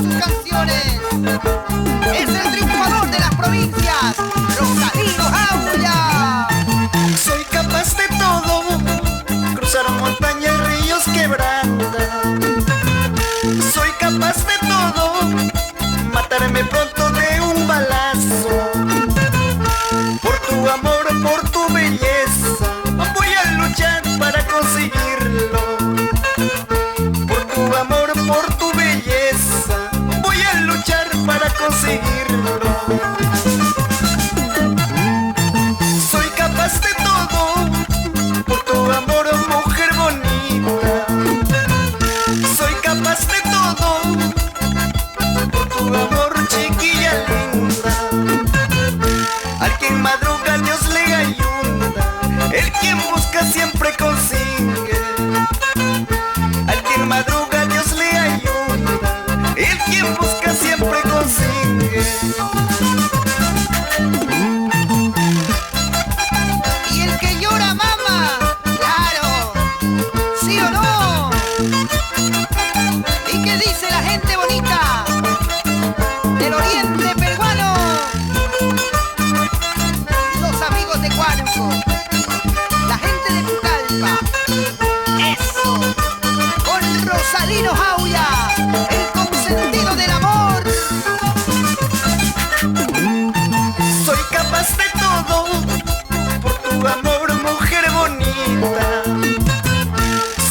sus canciones. Es el triunfador de las provincias, Rosalino Jauya. Soy capaz de todo, cruzar montañas, ríos, quebradas. Soy capaz de todo, matarme pronto de un balazo. Por tu amor, por tu belleza, voy a luchar para conseguirlo. Por tu amor, por tu belleza, voy a luchar para conseguirlo. Soy capaz de todo, por tu amor, mujer bonita. Soy capaz de todo, por tu amor, chiquilla linda. Al quien madruga Dios le ayuda, el quien busca siempre consigue. Al quien madruga Dios le ayuda, el quien busca siempre consigue. Y el que llora mama, claro, ¿sí o no? ¿Y qué dice la gente bonita del oriente peruano? Los amigos de Huánuco, la gente de Pucallpa, eso, con Rosalino Jauya, el consentido del amor. Soy capaz de todo, por tu amor, mujer bonita.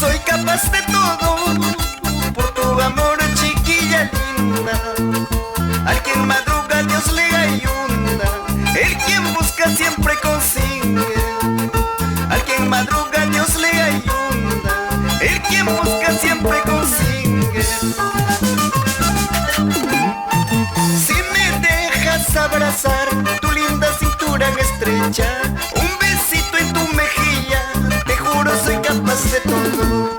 Soy capaz de todo, por tu amor, chiquilla linda. Al quien madruga Dios le ayuda, el quien busca siempre consigue. Al quien madruga Dios le ayuda, el quien busca siempre consigue. Si me dejas abrazar tu linda cintura estrecha, un besito en tu mejilla, te juro soy capaz de todo.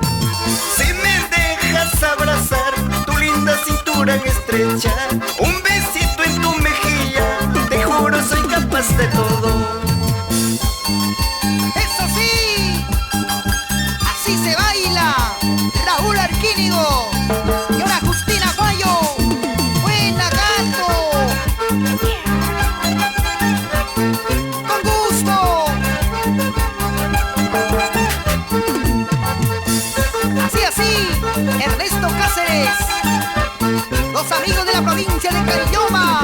Si me dejas abrazar tu linda cintura estrecha, un besito en tu mejilla, te juro soy capaz de todo. ¡Eso sí! ¡Así se baila! Raúl Arquínigo y ahora Justina Guayo. ¡Buena, gato! ¡Con gusto! Así, así, Ernesto Cáceres, los amigos de la provincia de Cariñoma.